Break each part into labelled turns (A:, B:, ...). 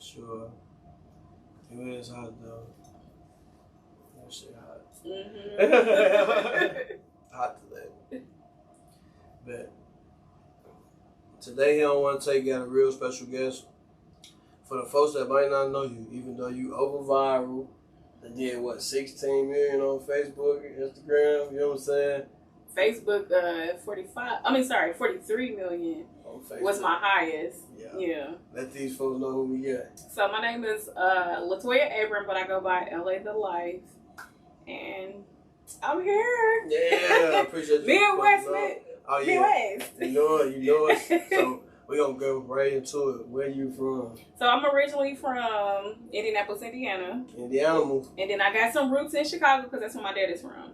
A: sure. It is hot though. That shit hot. Hot today. But today he don't want to take you got a real special guest. For the folks that might not know you, even though you over viral, and did what, 16 million on Facebook, Instagram, you know what I'm saying?
B: Facebook, 43 million was my highest. Yeah.
A: Let these folks know who we got.
B: So my name is Toya, but I go by TheLyfe. And I'm here.
A: Yeah, I appreciate you.
B: Midwest.
A: Oh, yeah.
B: Midwest.
A: You know it. So we're going to go right into it. Where you from?
B: So I'm originally from Indianapolis, Indiana.
A: Indiana.
B: And then I got some roots in Chicago because that's where my dad is from.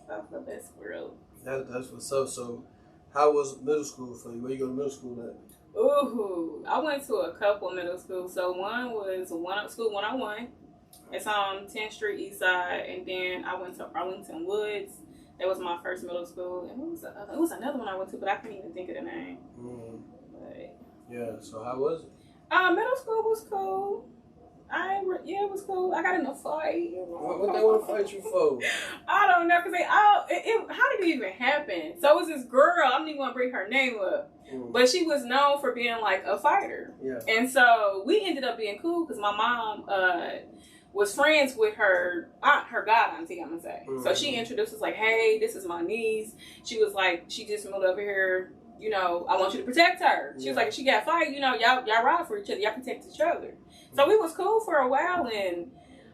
B: So that's real.
A: That's what's up. So how was middle school for you? Where you go to middle school at?
B: Ooh, I went to a couple middle schools. So one was School 101. It's on 10th Street East Side. And then I went to Arlington Woods. That was my first middle school. And what was the other? It was another one I went to, but I can't even think of the name. But,
A: yeah, so how was it?
B: Middle school was cool. It was cool. I got in a fight.
A: What they want to fight you for?
B: I don't know, because how did it even happen? So it was this girl, I don't even want to bring her name up, but she was known for being like a fighter.
A: Yeah.
B: And so we ended up being cool because my mom was friends with her god auntie, I'm gonna say. So she introduced us like, hey, this is my niece. She was like, she just moved over here. You know, I want you to protect her. She was like, if she got fight, you know, y'all ride for each other. Y'all protect each other. So we was cool for a while, and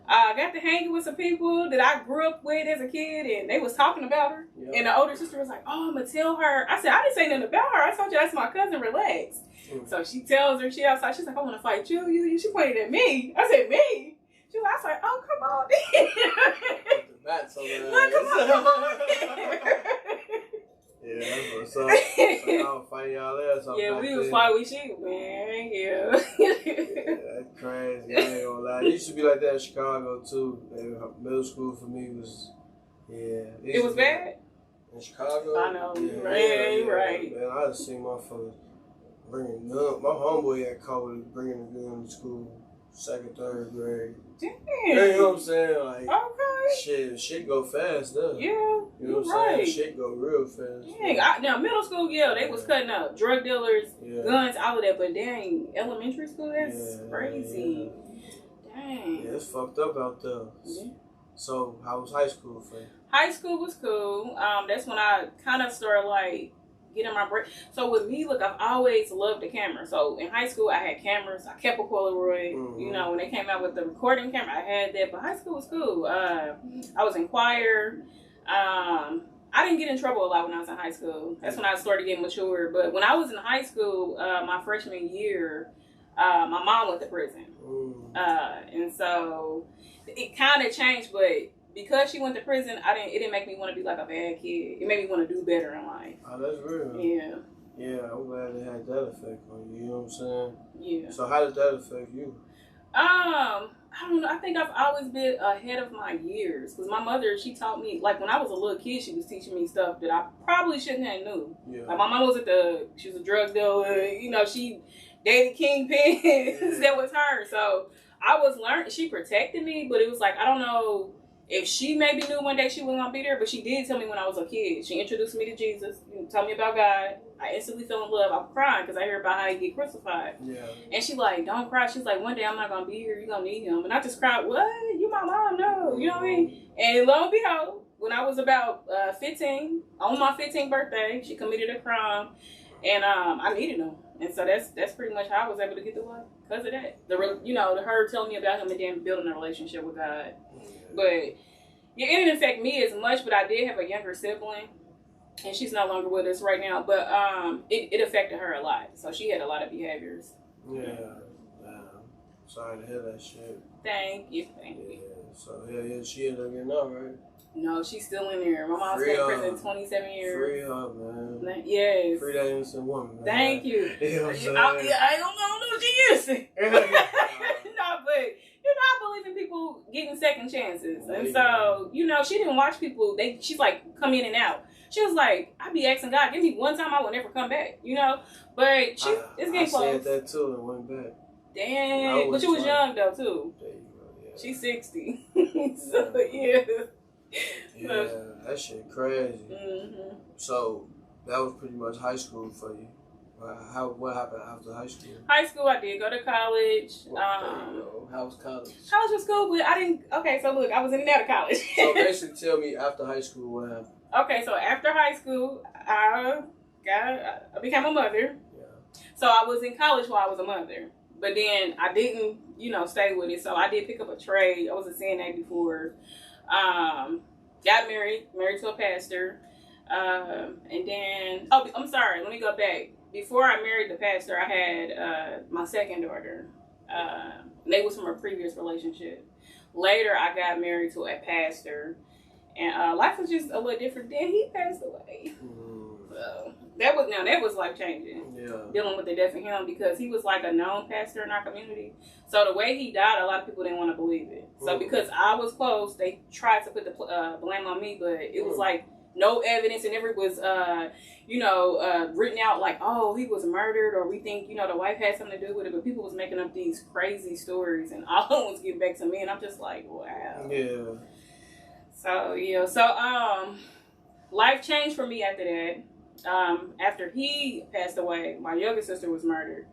B: I got to hanging with some people that I grew up with as a kid, and they was talking about her. Yep. And the older sister was like, oh, I'm going to tell her. I said, I didn't say nothing about her. I told you that's my cousin. Relax. So she tells her, she outside. She's like, I want to fight you. She pointed at me. I said, me? She was like, oh, come on. Come on.
A: Yeah, that's what's up. So y'all fighting y'all ass off.
B: Yeah, we was fighting with you, man. Yeah.
A: That's crazy. I ain't gonna lie. It used to be like that in Chicago too. Middle school for me was,
B: It was bad?
A: In Chicago?
B: I know.
A: Right.
B: Man,
A: I just seen motherfuckers bringing guns. My homeboy got caught with bringing a gun to school, 2nd, 3rd grade.
B: Damn.
A: You know what I'm saying? Like,
B: okay.
A: Shit go fast though.
B: Yeah.
A: You know what I'm saying? Shit go real fast.
B: Yeah. Now, middle school, they was cutting up drug dealers, guns, all of that. But dang, elementary school, that's crazy. Dang.
A: Yeah, it's fucked up out there. Yeah. So, how was high school for you?
B: High school was cool. That's when I kind of started like getting my break. So with me, look, I've always loved the camera. So in high school, I had cameras. I kept a Polaroid. You know, when they came out with the recording camera, I had that. But high school was cool. I was in choir. I didn't get in trouble a lot when I was in high school. That's when I started getting mature. But when I was in high school, my freshman year, my mom went to prison. And so it kind of changed, but because she went to prison, it didn't make me want to be like a bad kid. It made me want to do better in life.
A: Oh, that's real.
B: Yeah.
A: Yeah, I'm glad it had that effect on you. You know what I'm saying?
B: Yeah.
A: So how did that affect you?
B: I don't know. I think I've always been ahead of my years. Because my mother, she taught me, like when I was a little kid, she was teaching me stuff that I probably shouldn't have knew. Yeah. Like my mom was she was a drug dealer. You know, she dated kingpins. That was her. So I was learning. She protected me, but it was like, I don't know if she maybe knew one day she wasn't going to be there, but she did tell me when I was a kid. She introduced me to Jesus, told me about God. I instantly fell in love. I'm crying because I hear about how he get crucified. Yeah. And she like, don't cry. She's like, one day I'm not going to be here. You're going to need him. And I just cried, what? You my mom? No. You know what I mean? And lo and behold, when I was about 15, on my 15th birthday, she committed a crime. And I needed him. And so that's pretty much how I was able to get the love because of that. Her telling me about him and then building a relationship with God. But it didn't affect me as much, but I did have a younger sibling, and she's no longer with us right now. But it affected her a lot. So she had a lot of behaviors.
A: Yeah. Sorry to hear that shit.
B: Thank you.
A: So she ended up getting out, right?
B: No, she's still in there. My mom's been in prison 27 years.
A: Free up, man.
B: Yes.
A: Free that innocent woman, man.
B: Thank you.
A: You know what I'm saying?
B: I don't know who she is. No, but I believe in people getting second chances. And so, she didn't watch people. She's like, come in and out. She was like, I be asking God, give me one time I will never come back, But it's getting close.
A: I said that too and went back.
B: Dang. But you was young, though, too.
A: There you go, yeah.
B: She's 60. So, yeah.
A: Yeah, that shit crazy.
B: Mm-hmm.
A: So, that was pretty much high school for you. What happened after high school?
B: High school, I did go to college.
A: How was college?
B: College was cool, but I didn't. Okay, so look, I was in and out of college.
A: So basically, tell me after high school what happened.
B: Okay, so after high school, I became a mother.
A: Yeah.
B: So I was in college while I was a mother, but then I didn't, stay with it. So I did pick up a trade. I was a CNA before. Got married to a pastor, and then I'm sorry. Let me go back. Before I married the pastor, I had my second daughter. They was from a previous relationship. Later, I got married to a pastor, and life was just a little different. Then he passed away. So that was life changing.
A: Yeah.
B: Dealing with the death of him, because he was like a known pastor in our community. So the way he died, a lot of people didn't want to believe it. So because I was close, they tried to put the blame on me, but it was like no evidence, and it was written out like, oh, he was murdered, or we think the wife had something to do with it. But people was making up these crazy stories, and all of them was getting back to me, and I'm just like, wow.
A: Yeah.
B: So life changed for me after that. After he passed away, my younger sister was murdered.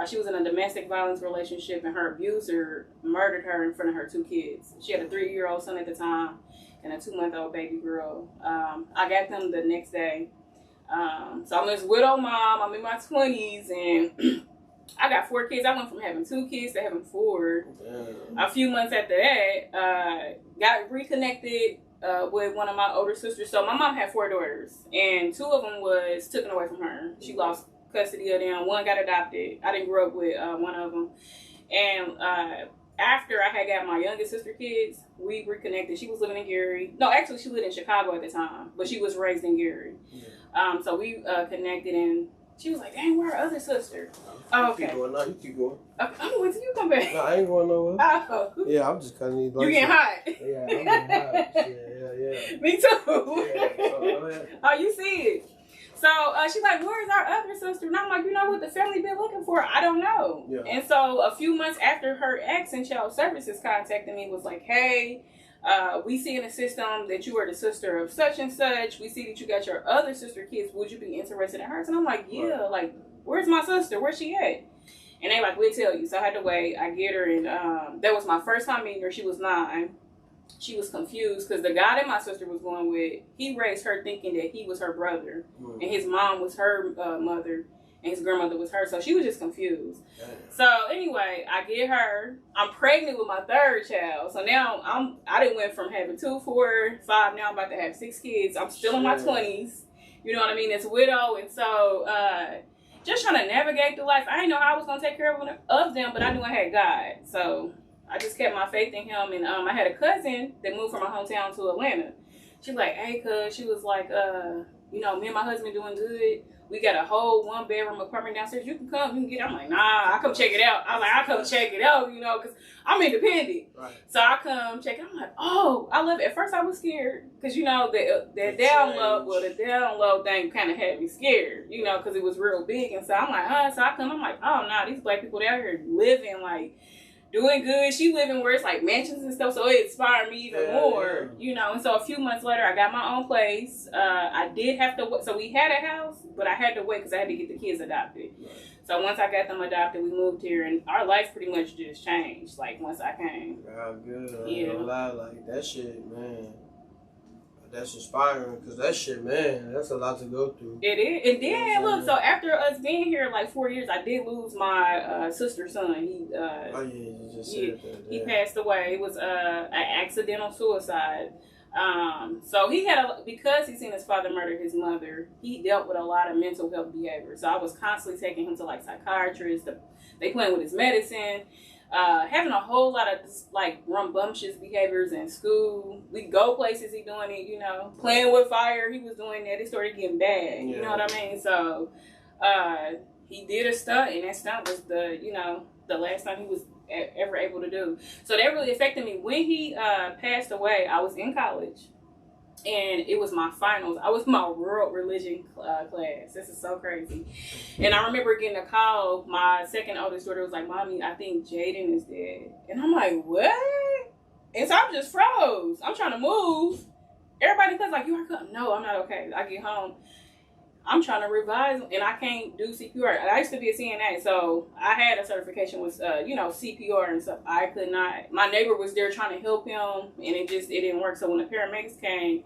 B: She was in a domestic violence relationship, and her abuser murdered her in front of her 2 kids. She had a 3-year-old son at the time and a 2-month-old baby girl. I got them the next day. So I'm this widow mom. I'm in my 20s, and I got 4 kids. I went from having 2 kids to having 4.
A: Damn.
B: A few months after that, got reconnected with one of my older sisters. So my mom had 4 daughters, and 2 of them was taken away from her. She lost custody of them. 1 got adopted. I didn't grow up with one of them. And after I had got my youngest sister kids, we reconnected. She was living in Gary. No, actually, she lived in Chicago at the time, but she was raised in Gary. Yeah. So we connected, and she was like, dang, where our other sister? Okay.
A: Keep going. No, you keep going.
B: Okay. I'm going to wait till you come back.
A: No, I ain't going nowhere.
B: Oh.
A: Yeah, I'm just cutting these.
B: You getting hot?
A: Yeah, I'm getting hot. Yeah.
B: Me too.
A: Yeah, so go ahead.
B: Oh, you see it. So she's like, where's our other sister? And I'm like, what the family been looking for? I don't know. Yeah. And so a few months after, her ex in child services contacted me, was like, hey, we see in the system that you are the sister of such and such. We see that you got your other sister kids. Would you be interested in hers? And I'm like, yeah. Right. Like, where's my sister? Where's she at? And they like, we'll tell you. So I had to wait. I get her, and that was my first time meeting her. She was 9. She was confused because the guy that my sister was going with, he raised her thinking that he was her brother, and his mom was her mother, and his grandmother was her. So she was just confused. Damn. So anyway, I get her. I'm pregnant with my 3rd child. So now I done went from having 2, 4, 5. Now I'm about to have 6 kids. I'm still in my 20s. You know what I mean? It's a widow, and so just trying to navigate through life. I didn't know how I was gonna take care of them, but I knew I had God. So I just kept my faith in him, and I had a cousin that moved from my hometown to Atlanta. She was like, hey, cuz, she was like, me and my husband doing good. We got a whole 1-bedroom apartment downstairs. You can come, you can get it. I'm like, nah, I come check it out. I'm like, I come check it out, because I'm independent. Right. So I come check it. I'm like, oh, I love it. At first I was scared, because, the download thing kind of had me scared, because it was real big. And so I'm like, so I come, I'm like, oh, nah, these black people down here living, like, doing good. She living where it's like mansions and stuff, so it inspired me even more, And so a few months later, I got my own place. I did have to wait. So we had a house, but I had to wait because I had to get the kids adopted. Right. So once I got them adopted, we moved here, and our life pretty much just changed. Like once I came.
A: Oh, good. Yeah. Like that shit, man. That's inspiring, because that shit, man, that's a lot to go through. It
B: is. And then, look, so after us being here like 4 years, I did lose my sister's son. He,
A: you just said that.
B: He passed away. It was an accidental suicide. So he had, because he seen his father murder his mother, he dealt with a lot of mental health behavior. So I was constantly taking him to, like, psychiatrists. They playing with his medicine. Having a whole lot of like rambunctious behaviors in school. We go places, he doing it, playing with fire. He was doing that. It started getting bad. You know what I mean? So, he did a stunt, and that stunt was the last time he was ever able to do. So that really affected me. When he passed away, I was in college. And it was my finals. I was my world religion class. This is so crazy. And I remember getting a call. My second oldest daughter was like, "Mommy, I think Jaden is dead." And I'm like, "What?" And so I'm just froze. I'm trying to move. Everybody was like, "You are good." No, I'm not okay. I get home. I'm trying to revise, and I can't do CPR. I used to be a CNA, so I had a certification with, CPR and stuff. I could not. My neighbor was there trying to help him, and it didn't work. So when the paramedics came,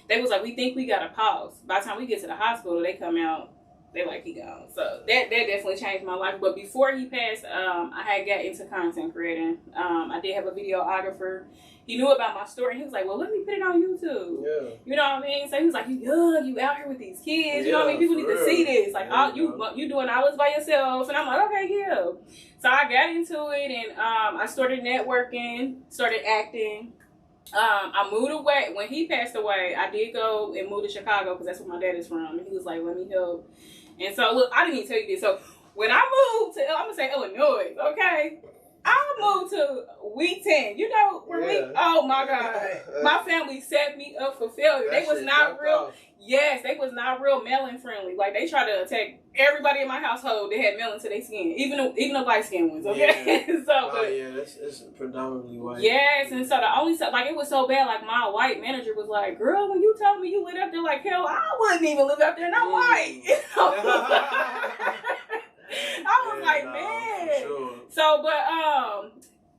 B: they was like, "We think we got to pause." By the time we get to the hospital, they come out, they like, he gone. So that definitely changed my life. But before he passed, I had got into content creating. I did have a videographer. He knew about my story. He was like, "Well, let me put it on YouTube."
A: Yeah.
B: You know what I mean? So he was like, "You young, you out here with these kids. You know what I mean? People need to see this. Like, you doing all this by yourself." And I'm like, "Okay, yeah." So I got into it, and I started networking, started acting. I moved away. When he passed away, I did go and move to Chicago because that's where my dad is from. And he was like, "Let me help." And so, look, I didn't even tell you this. So when I moved to, I'm going to say Illinois, okay? I moved to week 10. You know, oh my God. My family set me up for failure. They was not real. Yes, they was not real melanin friendly. Like, they tried to attack everybody in my household that had melanin to their skin, even the light skinned ones, okay?
A: Yeah. It's predominantly white.
B: Yes, and so the only stuff, like, it was so bad, like, my white manager was like, "Girl, when you told me you lived up there, like, hell, I wouldn't even live up there, and I'm white." I was like, man. Sure. So, but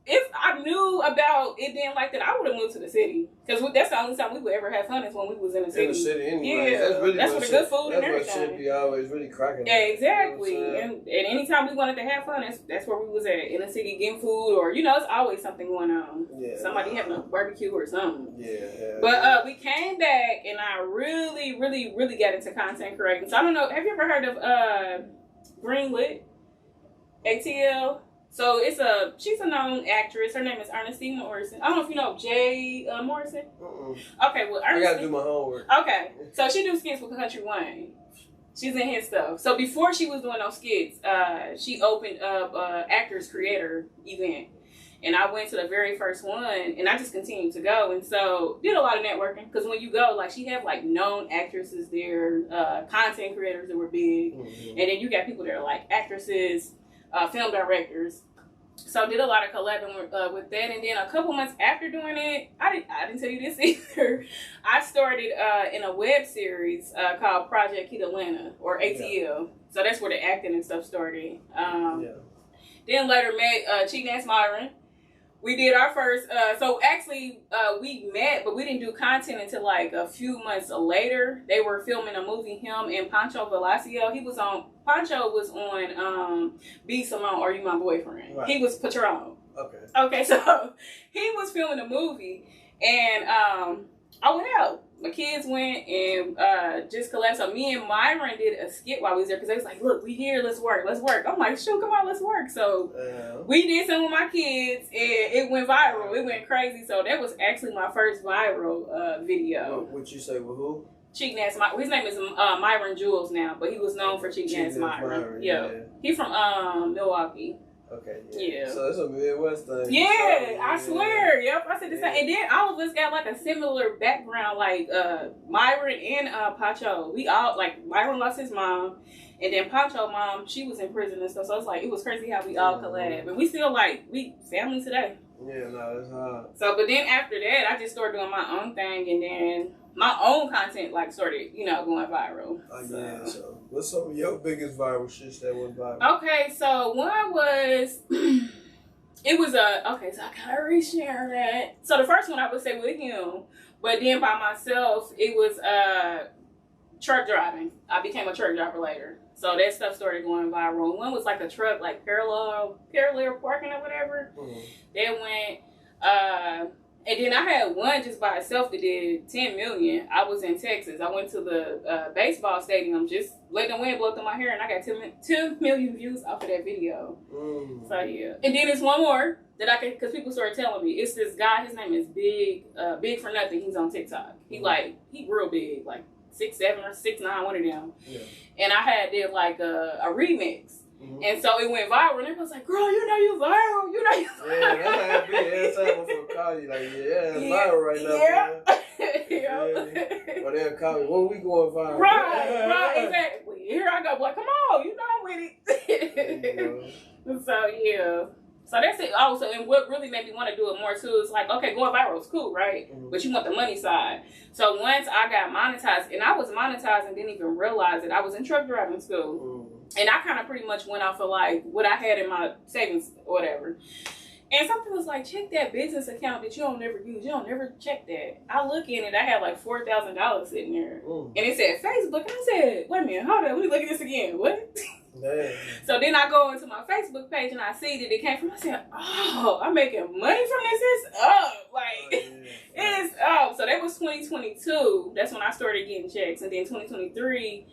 B: if I knew about it being like that, I would have moved to the city. Because that's the only time we would ever have fun is when we was in the city.
A: In the city anyway.
B: Yeah, that's where the good food and everything.
A: That's what should be always really cracking.
B: Yeah, exactly. You know and anytime we wanted to have fun, that's where we was at. In the city getting food, or, it's always something going on. Yeah. Somebody having a barbecue or something. Yeah. But we came back, and I really, really, really got into content creating. So I don't know, have you ever heard of Greenlit? ATL? So she's a known actress. Her name is Ernestine Morrison. I don't know if you know Jay Morrison. Okay, well,
A: I gotta do my homework.
B: Okay, so she do skits with Kountry Wayne. She's in his stuff. So before she was doing those skits, she opened up Actors Creator event, and I went to the very first one, and I just continued to go, and so did a lot of networking. Because when you go, like, she had like known actresses there, content creators that were big, and then you got people that are like actresses. Film directors. So I did a lot of collabing with that, and then a couple months after doing it, I didn't tell you this either. I started in a web series called Project Heat Atlanta, or ATL. Yeah. So that's where the acting and stuff started. Then later met Cheating Ass Myron. We did our first, so actually we met, but we didn't do content until like a few months later. They were filming a movie, him and Pancho Velasquez. Pancho was on Be Simone, Are You My Boyfriend? Right. He was Patron. Okay, so he was filming a movie, and I went out. My kids went and just collapsed. So me and Myron did a skit while we was there because they was like, "Look, we here, let's work. I'm like, "Shoot, come on, let's work." So we did some with my kids, and it went viral. It went crazy. So that was actually my first viral video.
A: What you say with who?
B: Cheating Ass Myron. His name is Myron Jules now, but he was known for Cheating Ass Myron. Yeah. He's from Milwaukee.
A: Okay, yeah. So it's a Midwest thing.
B: Yeah, I swear. Yep, I said the same. And then all of us got like a similar background, like Myron and Pancho. We all, like, Myron lost his mom, and then Pancho mom, she was in prison and stuff. So it's like, it was crazy how we all collab. And we still, like, we family today.
A: Yeah, no, it's hard.
B: So, but then after that, I just started doing my own thing, and then my own content, like, started, going viral.
A: Yeah, so what's some of your biggest viral shit that went viral?
B: Okay, so one was, it was so I gotta reshare that. So the first one I would say with him, but then by myself, it was truck driving. I became a truck driver later. So that stuff started going viral. One was like a truck, like parallel parking or whatever. That went, and then I had one just by itself that did 10 million. I was in Texas. I went to the baseball stadium, just letting the wind blow through my hair, and I got 10 million views off of that video. So yeah. And then there's one more that I can, because people started telling me. It's this guy, his name is Big for Nothing. He's on TikTok. He real big, like 6'7" or 6'9", one of them. Yeah. And I did like a remix. And so it went viral, and everybody was like, girl, you know you viral. You know you viral.
A: Yeah, that's how it be. Every time I'm gonna call you, like, it's viral right now. Yeah. Or they'll call me, when we going viral?
B: Right, exactly. Here I go, like, come on, you know I'm with it. So, yeah. So that's it. Also, and what really made me want to do it more too is like, okay, going viral is cool, right? But you want the money side. So once I got monetized, and I was monetized and didn't even realize it, I was in truck driving school. And I kind of pretty much went off of like what I had in my savings or whatever. And something was like, check that business account that you don't never use. You don't never check that. I look in it, I had like $4,000 sitting there. And it said Facebook. And I said, wait a minute, hold on, let me look at this again. What? So then I go into my Facebook page and I see that it came from, I said, oh, I'm making money from this. It's up. Like, it's up. So that was 2022. That's when I started getting checks. And then 2023,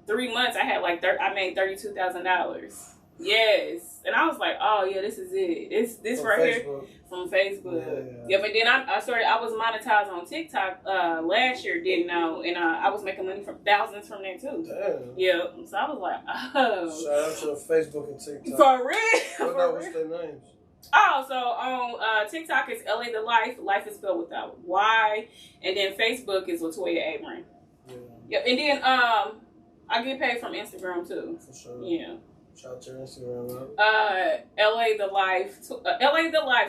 B: 3 months, I had like, I made $32,000. Yes. And I was like, oh yeah, this is it. This from right Facebook. Here from Facebook. Yeah, but then I was monetized on TikTok last year, didn't know, and I was making money from thousands from there too. Damn. Yeah. So I was like, oh. Shout out to Facebook and TikTok. For real. What's their names? Oh, so on TikTok is TheLyfe. Life is spelled without Y, and then Facebook is Toya Abram. Yeah. And then I get paid from Instagram too. For sure. Yeah. Shout out to your Instagram, man. TheLyfe,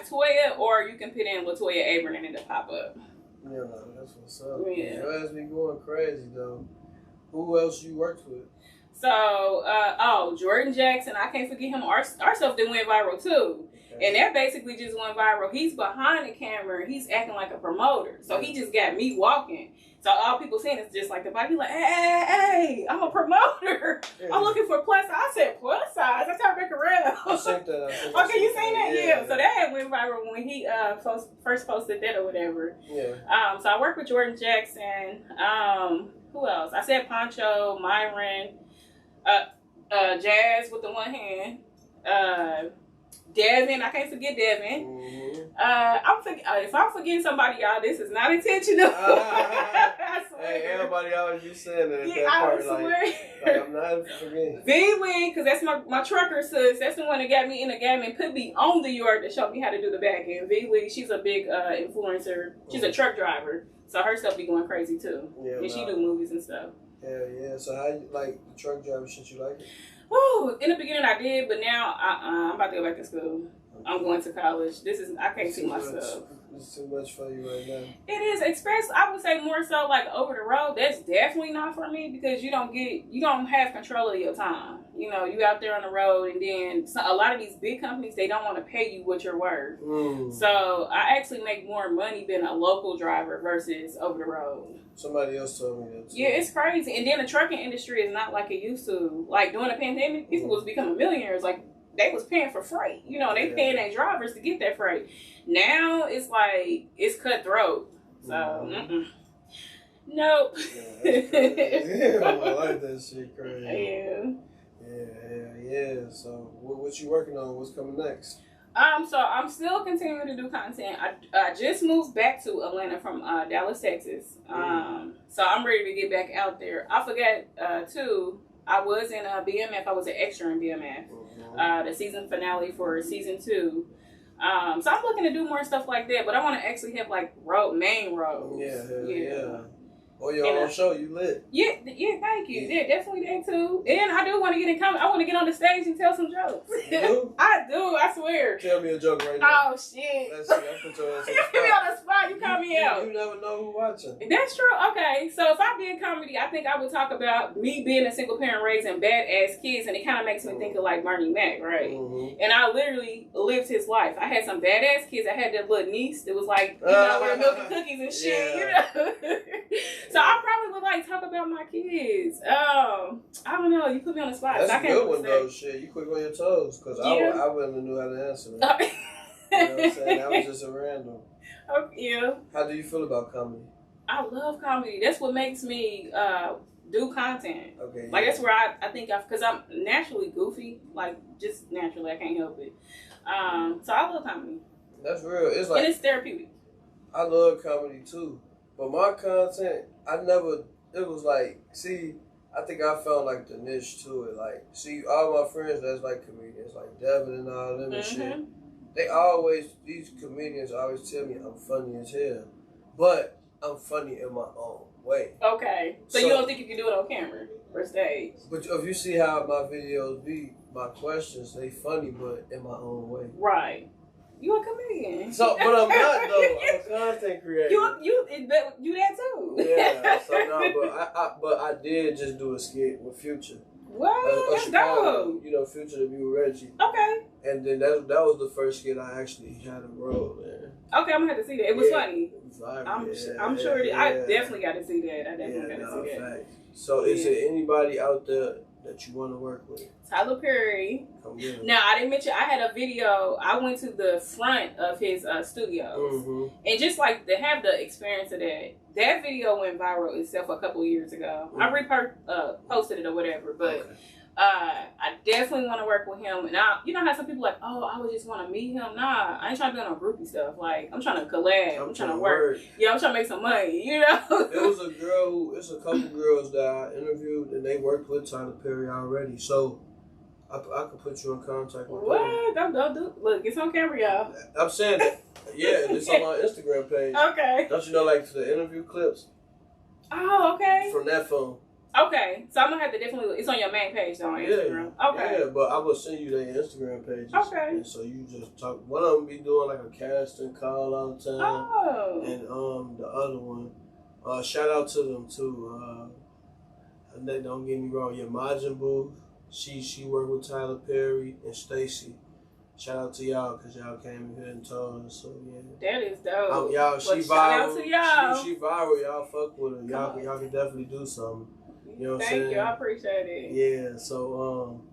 B: Toya, or you can put in Latoya Abram and it'll pop up. Yeah, no, that's what's up. Yeah. Your ass be going crazy though. Who else you worked with? So, Jordan Jackson, I can't forget him. Our stuff that went viral too. Okay. And that basically just went viral. He's behind the camera. He's acting like a promoter. So he just got me walking. So all people saying is just like the body, like, hey, I'm a promoter. Yeah. I'm looking for plus size. I said plus size. I turned back around. I seen that. Okay, you seen that? Yeah. So that had went viral when he first posted that or whatever. Yeah. So I worked with Jordan Jackson. Who else? I said Poncho, Myron, Jazz with the one hand. Devin, I can't forget Devin. If I'm forgetting somebody, y'all, this is not intentional. I swear. Hey, everybody always be saying that. Yeah, I swear. Like, I'm not forgetting. V-Wing, because that's my trucker sis. That's the one that got me in the game and put me on the yard to show me how to do the back end. V-Wing, she's a big influencer. She's a truck driver, so her stuff be going crazy too. Yeah, and she do movies and stuff. Yeah. So how you like the truck driver shit? You like it? Woo! In the beginning I did, but now I'm about to go back to school. I'm going to college. I can't see myself. It's too much for you right now. It is. I would say more so like over the road. That's definitely not for me because you don't have control of your time. You know, you out there on the road, and then a lot of these big companies, they don't want to pay you what you're worth. So I actually make more money being a local driver versus over the road. Somebody else told me that too. Yeah, it's crazy. And then the trucking industry is not like it used to. Like during the pandemic, people was becoming millionaires. Like they was paying for freight. You know, they paying their drivers to get that freight. Now it's like it's cutthroat. So nope. Yeah, I like that shit crazy. Yeah. So what you working on? What's coming next? So I'm still continuing to do content. I just moved back to Atlanta from Dallas, Texas. So I'm ready to get back out there. I forgot too. I was in BMF. I was an extra in BMF. The season finale for season 2. So I'm looking to do more stuff like that. But I want to actually have like main roles. Yeah. Oh, your own show, you lit. Yeah, thank you. Yeah, definitely that too. And I do want to get in comedy. I want to get on the stage and tell some jokes. You do? I do, I swear. Tell me a joke right now. Oh, shit. Let's see, I put your ass on the spot. You put me on the spot, you call me out. You never know who's watching. That's true. Okay, so if I did comedy, I think I would talk about me being a single parent raising badass kids, and it kind of makes me think of like Bernie Mac, right? And I literally lived his life. I had some badass kids. I had that little niece that was like, you know, with milk and cookies and shit, you know? So I probably would like talk about my kids. I don't know. You put me on the spot. That's a good one though. Shit, you quick on your toes because I wouldn't have knew how to answer that. You know what I'm saying? That was just a random. Yeah. How do you feel about comedy? I love comedy. That's what makes me do content. Okay. Like that's where I think because I'm naturally goofy. Like just naturally, I can't help it. So I love comedy. That's real. It's like and it's therapeutic. I love comedy too. But my content, it was like, see,
A: I think I found like the niche to it. Like, see, all my friends that's like comedians, like Devin and all them and shit. These comedians always tell me I'm funny as hell, but I'm funny in my own way.
B: Okay, so you don't think you can do it on camera or stage? But
A: if you see how my videos be, my questions, they funny, but in my own way.
B: Right. You a comedian.
A: So, but I'm not though. I'm a content creator.
B: You that too.
A: Yeah. So no, but I did just do a skit with Future.
B: What? That's dope.
A: You know, Future to be with Reggie.
B: Okay.
A: And then that was the first skit I actually had a role in.
B: Okay, I'm gonna have to see that. It was funny.
A: It was viral,
B: I'm sure it is. I definitely got to see that. I definitely got to see that.
A: So is there anybody out there that you want to work with?
B: Tyler Perry. Now, I didn't mention, I had a video. I went to the front of his studios. And just like to have the experience of that video went viral itself a couple years ago. I posted it or whatever, but I definitely want to work with him. And you know how some people like, oh, I would just want to meet him. Nah, I ain't trying to be on no groupie stuff. Like, I'm trying to collab. I'm trying to work. Yeah, I'm trying to make some money, you know?
A: It's a couple girls that I interviewed, and they worked with Tyler Perry already. So I could put you in contact with them.
B: What? Don't do. Look, it's on camera, y'all.
A: I'm saying that. Yeah, it's on my Instagram page.
B: Okay.
A: Don't you know, like, the interview clips?
B: Oh, okay.
A: From that phone.
B: Okay, so I'm gonna have to definitely. It's on your main page though on Instagram. Okay.
A: Yeah, but I will send you their Instagram pages.
B: Okay.
A: And so you just talk. One of them be doing like a casting call all the time.
B: Oh.
A: And the other one, shout out to them too. And they don't get me wrong. Yeah, Majin Buu. She worked with Tyler Perry and Stacy. Shout out to y'all because y'all came here and told us. So yeah.
B: That is dope.
A: Y'all, she viral.
B: Shout out to y'all.
A: She viral. Y'all fuck with her. Y'all can definitely do something. You know what I'm saying?
B: Thank you, I appreciate it.
A: Yeah, so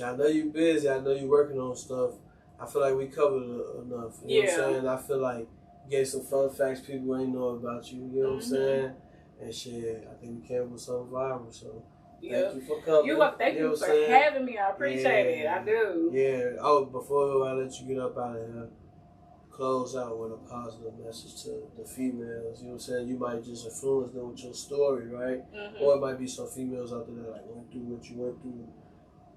A: I know you busy, I know you working on stuff. I feel like we covered enough. You know what I'm saying? I feel like you gave some fun facts people ain't know about you, you know what I'm saying? And shit, I think we came with something viral, so thank you for coming.
B: Thank you for having me, I appreciate it, I do.
A: Yeah, oh, before I let you get up out of here, close out with a positive message to the females. You know what I'm saying? You might just influence them with your story, right? Or it might be some females out there that like went through what you went through.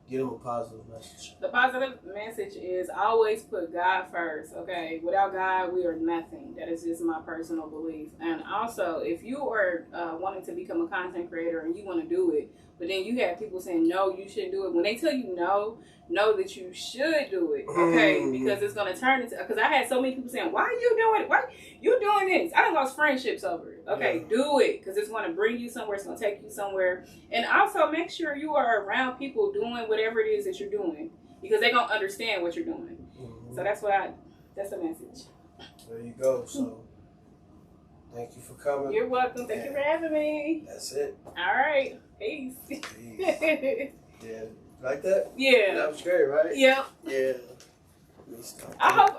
A: Give them a positive message.
B: The positive message is always put God first, okay? Without God, we are nothing. That is just my personal belief. And also, if you are wanting to become a content creator and you want to do it, but then you have people saying, no, you shouldn't do it. When they tell you no, know that you should do it, okay? Because it's going to turn into, because I had so many people saying, why are you doing it? Why you doing this? I done lost friendships over it. Okay, do it, because it's going to bring you somewhere. It's going to take you somewhere. And also make sure you are around people doing whatever it is that you're doing, because they're going to understand what you're doing. So that's the message.
A: There you go. So thank you for coming.
B: You're welcome. Thank you for having me.
A: That's it.
B: All right. Peace.
A: Yeah. Like that?
B: Yeah.
A: That was great, right?
B: Yep.
A: Yeah.
B: I hope